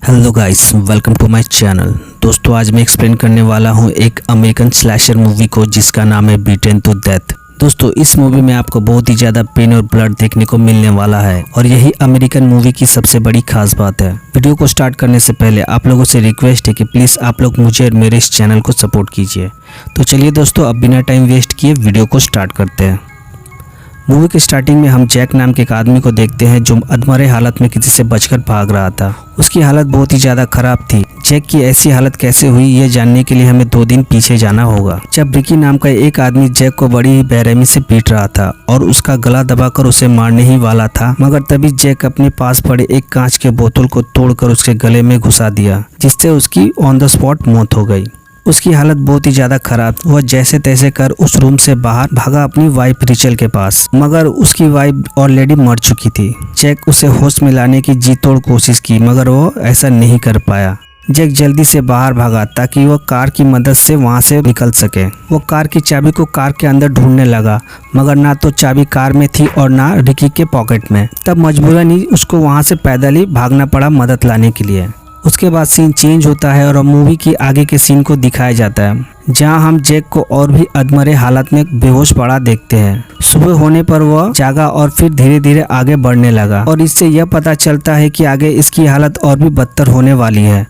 Hello guys, welcome to my channel. दोस्तों, आज मैं एक्सप्लेन करने वाला हूं एक अमेरिकन स्लैशर मूवी को जिसका नाम है बीटन टू डेथ। दोस्तों, इस मूवी में आपको बहुत ही ज़्यादा पेन और ब्लड देखने को मिलने वाला है और यही अमेरिकन मूवी की सबसे बड़ी खास बात है। वीडियो को स्टार्ट करने से पहले आप लोगों से रिक्वेस्ट है कि प्लीज़ आप लोग मुझे और मेरे इस चैनल को सपोर्ट कीजिए। तो चलिए दोस्तों, अब बिना टाइम वेस्ट किए वीडियो को स्टार्ट करते हैं। मूवी के स्टार्टिंग में हम जैक नाम के एक आदमी को देखते हैं जो अधमरे हालत में किसी से बचकर भाग रहा था। उसकी हालत बहुत ही ज़्यादा खराब थी। जैक की ऐसी हालत कैसे हुई ये जानने के लिए हमें 2 दिन पीछे जाना होगा, जब रिकी नाम का एक आदमी जैक को बड़ी ही बेरहमी से पीट रहा था और उसका गला दबाकर उसे मारने ही वाला था, मगर तभी जैक अपने पास पड़े एक कांच के बोतल को तोड़कर उसके गले में घुसा दिया, जिससे उसकी ऑन द स्पॉट मौत हो गई। उसकी हालत बहुत ही ज्यादा खराब। वह जैसे तैसे कर उस रूम से बाहर भागा अपनी वाइफ रिचल के पास, मगर उसकी वाइफ ऑलरेडी मर चुकी थी। जैक उसे होश में लाने की जी तोड़ कोशिश की, मगर वो ऐसा नहीं कर पाया। जैक जल्दी से बाहर भागा ताकि वह कार की मदद से वहां से निकल सके। वो कार की चाबी को कार के अंदर ढूंढने लगा, मगर ना तो चाबी कार में थी और ना रिकी के पॉकेट में। तब मजबूरन ही उसको वहां से पैदल ही भागना पड़ा मदद लाने के लिए। उसके बाद सीन चेंज होता है और मूवी की आगे के सीन को दिखाया जाता है, जहां हम जैक को और भी अधमरे हालत में बेहोश पड़ा देखते हैं। सुबह होने पर वह जागा और फिर धीरे धीरे आगे बढ़ने लगा और इससे यह पता चलता है कि आगे इसकी हालत और भी बदतर होने वाली है।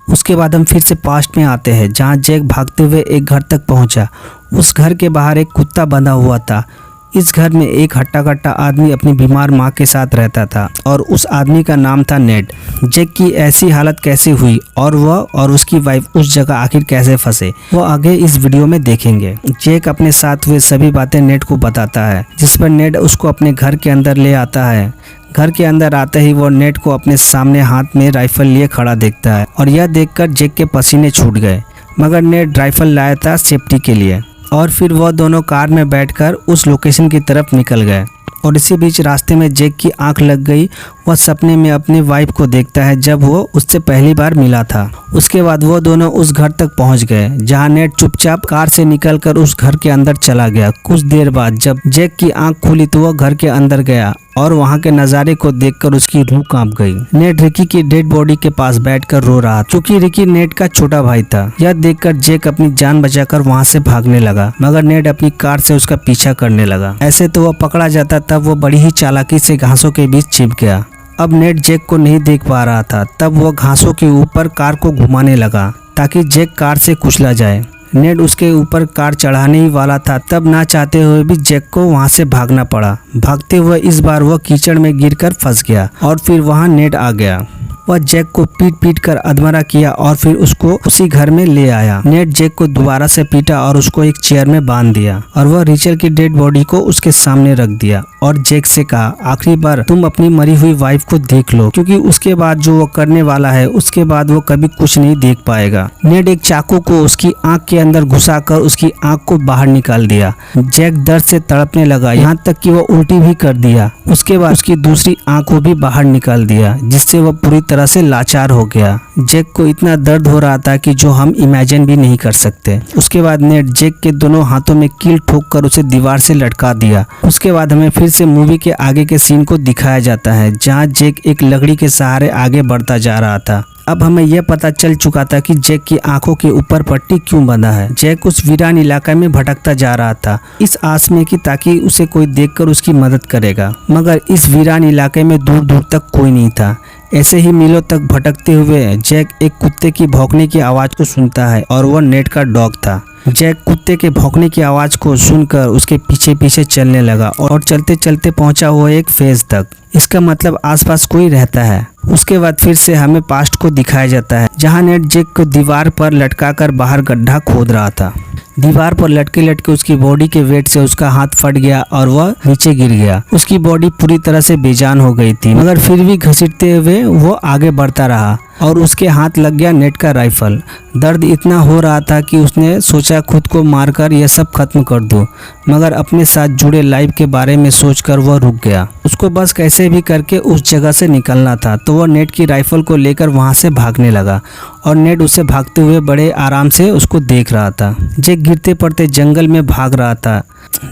उसके बाद हम फिर से पास्ट में आते हैं, जहां जैक भागते हुए एक घर तक पहुंचा। उस घर के बाहर एक कुत्ता बंधा हुआ था। इस घर में एक हट्टा कट्टा आदमी अपनी बीमार माँ के साथ रहता था और उस आदमी का नाम था नेड। जैक की ऐसी हालत कैसे हुई और वह और उसकी वाइफ उस जगह आखिर कैसे फंसे, वो आगे इस वीडियो में देखेंगे। जैक अपने साथ हुए सभी बातें नेड को बताता है, जिस पर नेड उसको अपने घर के अंदर ले आता है। घर के अंदर आते ही वो नेड को अपने सामने हाथ में राइफल लिए खड़ा देखता है और यह देखकर जैक के पसीने छूट गए, मगर नेड राइफल लाया था सेफ्टी के लिए। और फिर वह दोनों कार में बैठकर उस लोकेशन की तरफ निकल गए और इसी बीच रास्ते में जैक की आंख लग गई। वह सपने में अपनी वाइफ को देखता है जब वो उससे पहली बार मिला था। उसके बाद वो दोनों उस घर तक पहुंच गए, जहां नेड चुपचाप कार से निकलकर उस घर के अंदर चला गया। कुछ देर बाद जब जैक की आंख खुली तो वह घर के अंदर गया और वहां के नज़ारे को देखकर उसकी रूह कांप गई। नेड रिकी की डेड बॉडी के पास बैठकर रो रहा, क्योंकि रिकी नेड का छोटा भाई था। यह देखकर जैक अपनी जान बचाकर वहां से भागने लगा, मगर नेड अपनी कार से उसका पीछा करने लगा। ऐसे तो वह पकड़ा जाता, तब वो बड़ी ही चालाकी से घासों के बीच छिप गया। अब नेड जैक को नहीं देख पा रहा था, तब वह घासों के ऊपर कार को घुमाने लगा ताकि जैक कार से कुचला जाए। नेड उसके ऊपर कार चढ़ाने ही वाला था, तब ना चाहते हुए भी जैक को वहां से भागना पड़ा। भागते हुए इस बार वह कीचड़ में गिरकर फंस गया और फिर वहां नेड आ गया। वह जैक को पीट पीट कर अधमरा किया और फिर उसको उसी घर में ले आया। नेड जैक को दोबारा से पीटा और उसको एक चेयर में बांध दिया और वह रिचल की डेड बॉडी को उसके सामने रख दिया और जैक से कहा, आखिरी बार तुम अपनी मरी हुई वाइफ को देख लो, क्योंकि उसके बाद जो वो करने वाला है उसके बाद वो कभी कुछ नहीं देख पाएगा। नेड एक चाकू को उसकी आंख के अंदर घुसाकर उसकी आंख को बाहर निकाल दिया। जैक दर्द से तड़पने लगा, यहाँ तक कि वो उल्टी भी कर दिया। उसके बाद उसकी दूसरी आंख को भी बाहर निकाल दिया, जिससे वह पूरी तरह से लाचार हो गया। जैक को इतना दर्द हो रहा था कि जो हम इमेजिन भी नहीं कर सकते। उसके बाद नेड जैक के दोनों हाथों में कील ठोक कर उसे दीवार से लटका दिया। उसके बाद हमें फिर से मूवी के आगे के सीन को दिखाया जाता है, जहां जैक एक लकड़ी के सहारे आगे बढ़ता जा रहा था। अब हमें यह पता चल चुका था कि जैक की आंखों के ऊपर पट्टी क्यों बंधा है। जैक उस वीरान इलाके में भटकता जा रहा था, इस आस में कि ताकि उसे कोई देखकर उसकी मदद करेगा, मगर इस वीरान इलाके में दूर दूर तक कोई नहीं था। ऐसे ही मीलों तक भटकते हुए जैक एक कुत्ते की भौंकने की आवाज को सुनता है और वह नेड का डॉग था। जैक कुत्ते के भौंकने की आवाज को सुनकर उसके पीछे पीछे चलने लगा और चलते चलते पहुंचा हुआ एक फेस तक। इसका मतलब आसपास कोई रहता है। उसके बाद फिर से हमें पास्ट को दिखाया जाता है, जहां नेड जैक को दीवार पर लटकाकर बाहर गड्ढा खोद रहा था। दीवार पर लटके लटके उसकी बॉडी के वेट से उसका हाथ फट गया और वह नीचे गिर गया। उसकी बॉडी पूरी तरह से बेजान हो गई थी, मगर फिर भी घसीटते हुए वो आगे बढ़ता रहा और उसके हाथ लग गया नेड का राइफल। दर्द इतना हो रहा था कि उसने सोचा खुद को मारकर यह सब खत्म कर दूं, मगर अपने साथ जुड़े लाइफ के बारे में सोचकर वह रुक गया। उसको बस कैसे भी करके उस जगह से निकलना था, तो वह नेड की राइफल को लेकर वहां से भागने लगा और नेड उसे भागते हुए बड़े आराम से उसको देख रहा था। जैक गिरते पड़ते जंगल में भाग रहा था।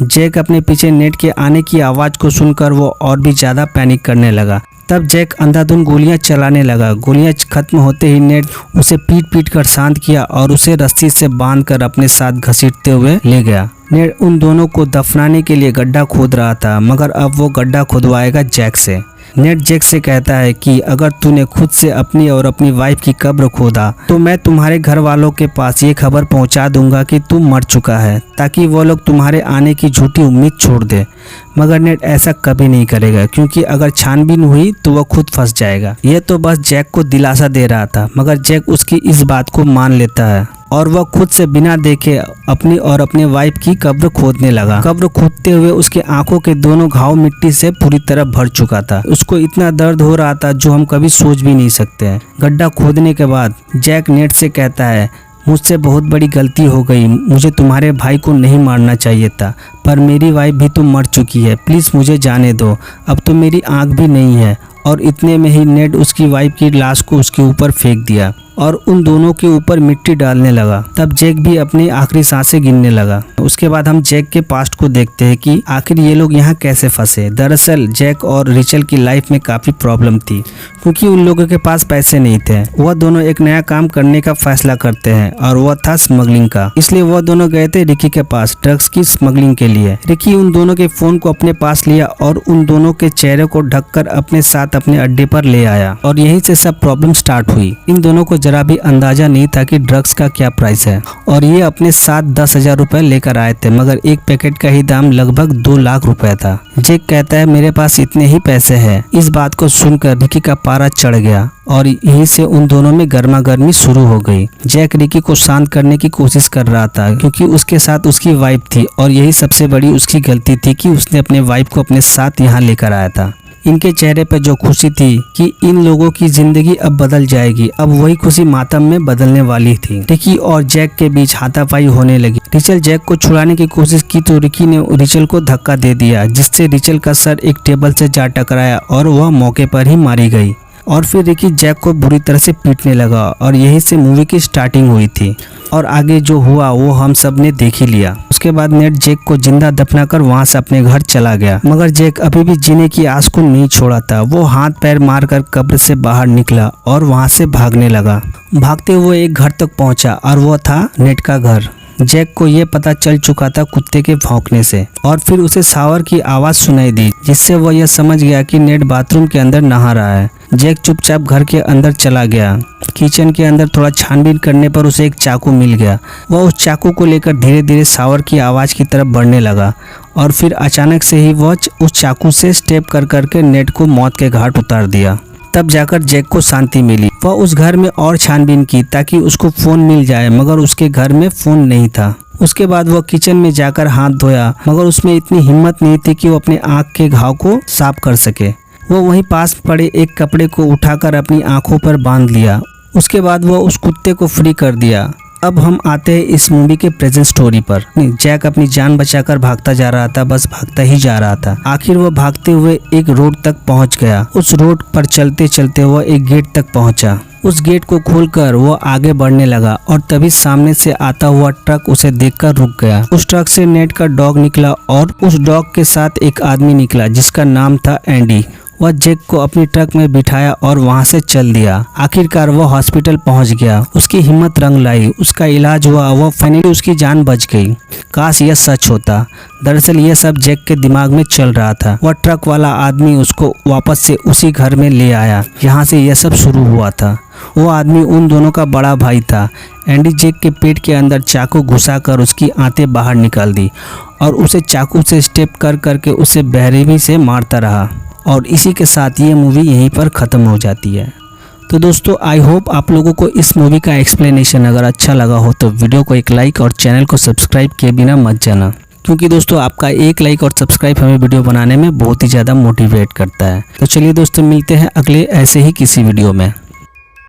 जैक अपने पीछे नेड के आने की आवाज को सुनकर वो और भी ज्यादा पैनिक करने लगा। तब जैक अंधाधुंध गोलियां चलाने लगा। गोलियां खत्म होते ही नेड उसे पीट पीट कर शांत किया और उसे रस्सी से बांधकर अपने साथ घसीटते हुए ले गया। नेड उन दोनों को दफनाने के लिए गड्ढा खोद रहा था, मगर अब वो गड्ढा खुदवाएगा जैक से। नेड जैक से कहता है कि अगर तूने खुद से अपनी और अपनी वाइफ की कब्र खोदा तो मैं तुम्हारे घर वालों के पास ये खबर पहुंचा दूंगा कि तू मर चुका है, ताकि वो लोग तुम्हारे आने की झूठी उम्मीद छोड़ दे। मगर नेड ऐसा कभी नहीं करेगा, क्योंकि अगर छानबीन हुई तो वह खुद फंस जाएगा। यह तो बस जैक को दिलासा दे रहा था, मगर जैक उसकी इस बात को मान लेता है और वह खुद से बिना देखे अपनी और अपने वाइफ की कब्र खोदने लगा। कब्र खोदते हुए उसके आंखों के दोनों घाव मिट्टी से पूरी तरह भर चुका था। उसको इतना दर्द हो रहा था जो हम कभी सोच भी नहीं सकते हैं। गड्ढा खोदने के बाद जैक नेड से कहता है, मुझसे बहुत बड़ी गलती हो गई, मुझे तुम्हारे भाई को नहीं मारना चाहिए था, पर मेरी वाइफ भी तो मर चुकी है, प्लीज़ मुझे जाने दो, अब तो मेरी आँख भी नहीं है। और इतने में ही नेड उसकी वाइफ की लाश को उसके ऊपर फेंक दिया और उन दोनों के ऊपर मिट्टी डालने लगा। तब जैक भी अपनी आखिरी सांसें गिनने लगा। उसके बाद हम जैक के पास्ट को देखते हैं कि आखिर ये लोग यहाँ कैसे फंसे। दरअसल जैक और रिचल की लाइफ में काफ़ी प्रॉब्लम थी, क्योंकि उन लोगों के पास पैसे नहीं थे। वह दोनों एक नया काम करने का फैसला करते हैं और वह था स्मगलिंग का। इसलिए वह दोनों गए थे रिकी के पास ड्रग्स की स्मगलिंग के लिए। रिकी उन दोनों के फोन को अपने पास लिया और उन दोनों के चेहरे को ढककर अपने साथ अपने अड्डे पर ले आया और यहीं से सब प्रॉब्लम स्टार्ट हुई। इन दोनों को जरा भी अंदाजा नहीं था कि ड्रग्स का क्या प्राइस है और ये अपने साथ 10,000 रुपए लेकर आए थे, मगर एक पैकेट का ही दाम लगभग 2 लाख रुपए था। जैक कहता है, मेरे पास इतने ही पैसे हैं। इस बात को सुनकर रिकी का पारा चढ़ गया और यहीं से उन दोनों में गर्मा गर्मी शुरू हो गई। जैक रिकी को शांत करने की कोशिश कर रहा था, क्योंकि उसके साथ उसकी वाइफ थी और यही सबसे बड़ी उसकी गलती थी कि उसने अपने वाइफ को अपने साथ यहाँ लेकर आया था। इनके चेहरे पर जो खुशी थी कि इन लोगों की जिंदगी अब बदल जाएगी, अब वही खुशी मातम में बदलने वाली थी। रिकी और जैक के बीच हाथापाई होने लगी। रिचल जैक को छुड़ाने की कोशिश की तो रिकी ने रिचल को धक्का दे दिया, जिससे रिचल का सर एक टेबल से जा टकराया और वह मौके पर ही मारी गई। और फिर रिकी जैक को बुरी तरह से पीटने लगा और यहीं से मूवी की स्टार्टिंग हुई थी और आगे जो हुआ वो हम सब ने देख ही लिया। उसके बाद नेड जैक को जिंदा दफनाकर वहां से अपने घर चला गया, मगर जैक अभी भी जीने की आस को नहीं छोड़ा था। वो हाथ पैर मारकर कब्र से बाहर निकला और वहां से भागने लगा। भागते हुए एक घर तक पहुंचा और वो था नेड का घर। जैक को ये पता चल चुका था कुत्ते के भौंकने से और फिर उसे शावर की आवाज सुनाई दी, जिससे वह यह समझ गया कि नेड बाथरूम के अंदर नहा रहा है। जैक चुपचाप घर के अंदर चला गया। किचन के अंदर थोड़ा छानबीन करने पर उसे एक चाकू मिल गया। वह उस चाकू को लेकर धीरे धीरे शावर की आवाज की तरफ बढ़ने लगा और फिर अचानक से ही वह उस चाकू से स्टेप कर करके नेड को मौत के घाट उतार दिया। तब जाकर जैक को शांति मिली। वह उस घर में और छानबीन की ताकि उसको फोन मिल जाए, मगर उसके घर में फोन नहीं था। उसके बाद वह किचन में जाकर हाथ धोया, मगर उसमें इतनी हिम्मत नहीं थी कि वो अपने आँख के घाव को साफ कर सके। वो वहीं पास पड़े एक कपड़े को उठाकर अपनी आंखों पर बांध लिया। उसके बाद वो उस कुत्ते को फ्री कर दिया। अब हम आते हैं इस मूवी के प्रेजेंट स्टोरी पर। जैक अपनी जान बचाकर भागता जा रहा था, बस भागता ही जा रहा था। आखिर वो भागते हुए एक रोड तक पहुंच गया। उस रोड पर चलते चलते वो एक गेट तक पहुंचा। उस गेट को खोलकर वो आगे बढ़ने लगा और तभी सामने से आता हुआ ट्रक उसे देखकर रुक गया। उस ट्रक से नेड का डॉग निकला और उस डॉग के साथ एक आदमी निकला जिसका नाम था एंडी। वह जैक को अपनी ट्रक में बिठाया और वहां से चल दिया। आखिरकार वह हॉस्पिटल पहुंच गया। उसकी हिम्मत रंग लाई, उसका इलाज हुआ, वह फाइनली उसकी जान बच गई। काश यह सच होता। दरअसल यह सब जैक के दिमाग में चल रहा था। वह ट्रक वाला आदमी उसको वापस से उसी घर में ले आया जहाँ से यह सब शुरू हुआ था। वो आदमी उन दोनों का बड़ा भाई था। एंडी जैक के पेट के अंदर चाकू घुसाकर उसकी आंतें बाहर निकाल दी और उसे चाकू से स्टेप कर करके उसे बेरहमी से मारता रहा। और इसी के साथ ये मूवी यहीं पर ख़त्म हो जाती है। तो दोस्तों, आई होप आप लोगों को इस मूवी का एक्सप्लेनेशन अगर अच्छा लगा हो तो वीडियो को एक लाइक और चैनल को सब्सक्राइब किए बिना मत जाना, क्योंकि दोस्तों आपका एक लाइक और सब्सक्राइब हमें वीडियो बनाने में बहुत ही ज़्यादा मोटिवेट करता है। तो चलिए दोस्तों, मिलते हैं अगले ऐसे ही किसी वीडियो में।